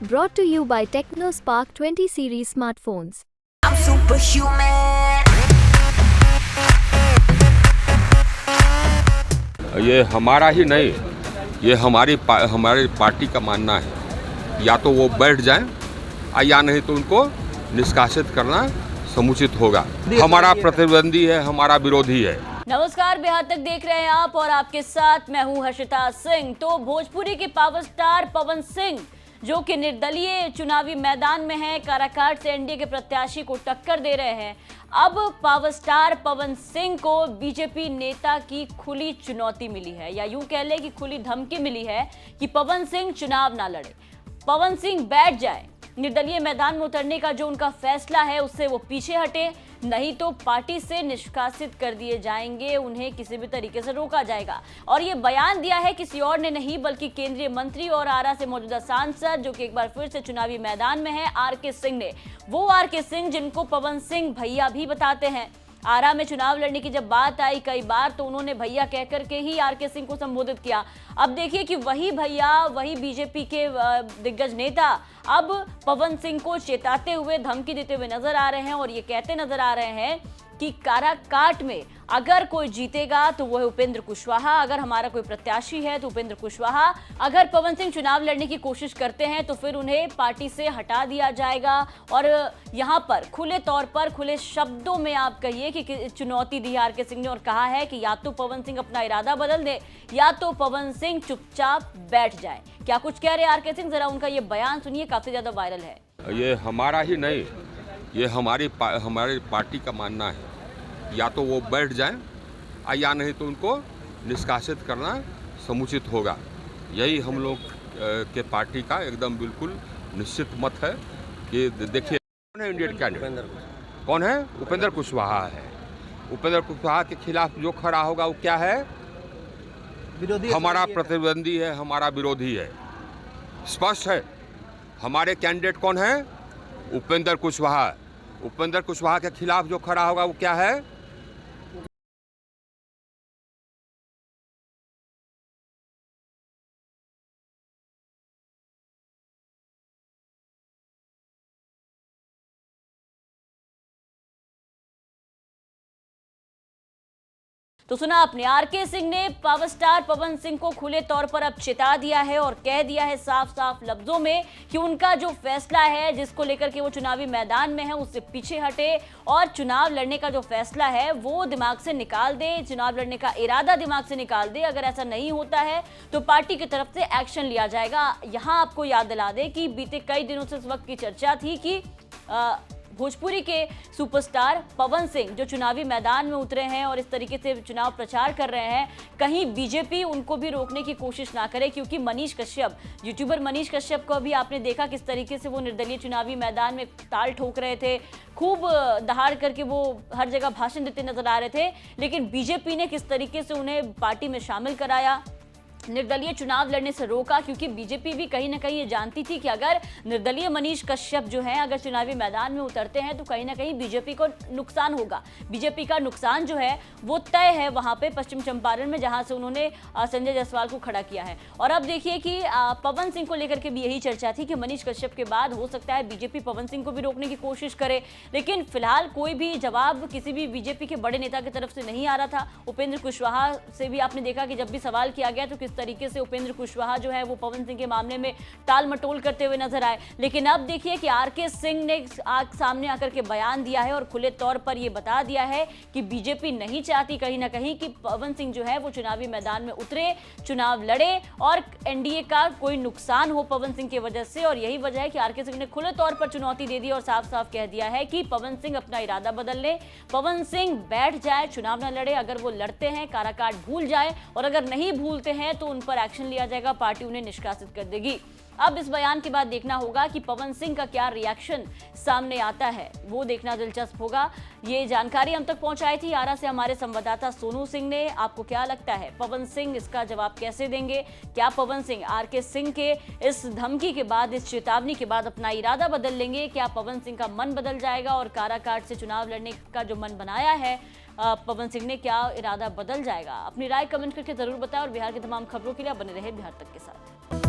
Brought to you by TechnoSpark 20 series smartphones. I'm superhuman. ये हमारा ही नहीं, ये हमारी पार्टी का मानना है। या तो वो बैठ जाएं या नहीं तो उनको निष्कासित करना समुचित होगा। हमारा प्रतिद्वंदी है, हमारा विरोधी है। नमस्कार, बिहार तक देख रहे हैं आप और आपके साथ मैं हूं हर्षिता सिंह। तो भोजपुरी के पावर स्टार पवन सिंह जो कि निर्दलीय चुनावी मैदान में हैं, काराकाट से एनडीए के प्रत्याशी को टक्कर दे रहे हैं। अब पावर स्टार पवन सिंह को बीजेपी नेता की खुली चुनौती मिली है, या यूं कह लें कि खुली धमकी मिली है कि पवन सिंह चुनाव ना लड़े, पवन सिंह बैठ जाए, निर्दलीय मैदान में उतरने का जो उनका फैसला है उससे वो पीछे हटे, नहीं तो पार्टी से निष्कासित कर दिए जाएंगे, उन्हें किसी भी तरीके से रोका जाएगा। और ये बयान दिया है किसी और ने नहीं बल्कि केंद्रीय मंत्री और आरा से मौजूदा सांसद जो कि एक बार फिर से चुनावी मैदान में है, आर.के. सिंह ने। वो आर.के. सिंह जिनको पवन सिंह भैया भी बताते हैं। आरा में चुनाव लड़ने की जब बात आई कई बार तो उन्होंने भैया कहकर के ही आर.के. सिंह को संबोधित किया। अब देखिए कि वही भैया, वही बीजेपी के दिग्गज नेता अब पवन सिंह को चेताते हुए, धमकी देते हुए नजर आ रहे हैं और ये कहते नजर आ रहे हैं कि काराकाट में अगर कोई जीतेगा तो वह उपेंद्र कुशवाहा, अगर हमारा कोई प्रत्याशी है तो उपेंद्र कुशवाहा, अगर पवन सिंह चुनाव लड़ने की कोशिश करते हैं तो फिर उन्हें पार्टी से हटा दिया जाएगा। और यहाँ पर खुले तौर पर, खुले शब्दों में आप कहिए कि चुनौती दी आर.के. सिंह ने और कहा है कि या तो पवन सिंह अपना इरादा बदल दे या तो पवन सिंह चुपचाप बैठ जाए। क्या कुछ कह रहे आर.के. सिंह, जरा उनका ये बयान सुनिए, काफी ज्यादा वायरल है। ये हमारा ही नहीं, ये हमारी पार्टी का मानना है। या तो वो बैठ जाएं या नहीं तो उनको निष्कासित करना समुचित होगा। यही हम लोग के पार्टी का एकदम बिल्कुल निश्चित मत है कि देखिए कौन है इंडियन कैंडिडेट, कौन है? उपेंद्र कुशवाहा है। उपेंद्र कुशवाहा के खिलाफ जो खड़ा होगा वो क्या है? विरोधी। हमारा प्रतिद्वंदी है, हमारा विरोधी है, स्पष्ट है। हमारे कैंडिडेट कौन है? उपेंद्र कुशवाहा। उपेंद्र कुशवाहा के खिलाफ जो खड़ा होगा वो क्या है? तो सुना आपने, आर.के. सिंह ने पावर स्टार पवन सिंह को खुले तौर पर अब चेता दिया है और कह दिया है साफ साफ लफ्जों में कि उनका जो फैसला है जिसको लेकर के वो चुनावी मैदान में है उससे पीछे हटे और चुनाव लड़ने का जो फैसला है वो दिमाग से निकाल दे, चुनाव लड़ने का इरादा दिमाग से निकाल दे। अगर ऐसा नहीं होता है तो पार्टी की तरफ से एक्शन लिया जाएगा। यहाँ आपको याद दिला दे कि बीते कई दिनों से इस वक्त की चर्चा थी कि भोजपुरी के सुपरस्टार पवन सिंह जो चुनावी मैदान में उतरे हैं और इस तरीके से चुनाव प्रचार कर रहे हैं, कहीं बीजेपी उनको भी रोकने की कोशिश ना करे, क्योंकि मनीष कश्यप, यूट्यूबर मनीष कश्यप को भी आपने देखा किस तरीके से वो निर्दलीय चुनावी मैदान में ताल ठोक रहे थे, खूब दहाड़ करके वो हर जगह भाषण देते नजर आ रहे थे। लेकिन बीजेपी ने किस तरीके से उन्हें पार्टी में शामिल कराया, निर्दलीय चुनाव लड़ने से रोका, क्योंकि बीजेपी भी कहीं ना कहीं ये जानती थी कि अगर निर्दलीय मनीष कश्यप जो हैं अगर चुनावी मैदान में उतरते हैं तो कहीं ना कहीं बीजेपी को नुकसान होगा। बीजेपी का नुकसान जो है वो तय है वहां पे पश्चिम चंपारण में, जहां से उन्होंने संजय जायसवाल को खड़ा किया है। और अब देखिए कि पवन सिंह को लेकर के भी यही चर्चा थी कि मनीष कश्यप के बाद हो सकता है बीजेपी पवन सिंह को भी रोकने की कोशिश करे, लेकिन फिलहाल कोई भी जवाब किसी भी बीजेपी के बड़े नेता की तरफ से नहीं आ रहा था। उपेंद्र कुशवाहा से भी आपने देखा कि जब भी सवाल किया गया तो किस तरीके से उपेंद्र कुशवाहा जो है वो पवन सिंह के मामले में टाल मटोल करते हुए नजर आए। लेकिन अब देखिए कि आर.के. सिंह ने सामने आकर के बयान दिया है और खुले तौर पर ये बता दिया है कि बीजेपी नहीं चाहती कहीं ना कहीं कि पवन सिंह जो है वो चुनावी मैदान में उतरे, चुनाव लड़े और एनडीए का कोई नुकसान हो पवन सिंह की वजह से। और यही वजह है कि आर.के. सिंह ने खुले तौर पर चुनौती दे दी और साफ साफ कह दिया है कि पवन सिंह अपना इरादा बदल ले, पवन सिंह बैठ जाए, चुनाव न लड़े। अगर वो लड़ते हैं काराकाट भूल जाए और अगर नहीं भूलते हैं तो उन पर एक्शन लिया जाएगा, पार्टी उन्हें निष्कासित कर देगी। अब इस बयान के बाद देखना होगा कि पवन सिंह का क्या रिएक्शन सामने आता है, वो देखना दिलचस्प होगा। ये जानकारी हम तक पहुंचाई थी आरा से हमारे संवाददाता सोनू सिंह ने। आपको क्या लगता है पवन सिंह इसका जवाब कैसे देंगे? क्या पवन सिंह आर.के. सिंह के इस धमकी के बाद, इस चेतावनी के बाद अपना इरादा बदल लेंगे? क्या पवन सिंह का मन बदल जाएगा और काराकाट से चुनाव लड़ने का जो मन बनाया है पवन सिंह ने, क्या इरादा बदल जाएगा? अपनी राय कमेंट करके जरूर बताएं और बिहार की तमाम खबरों के लिए बने रहे बिहार तक के साथ।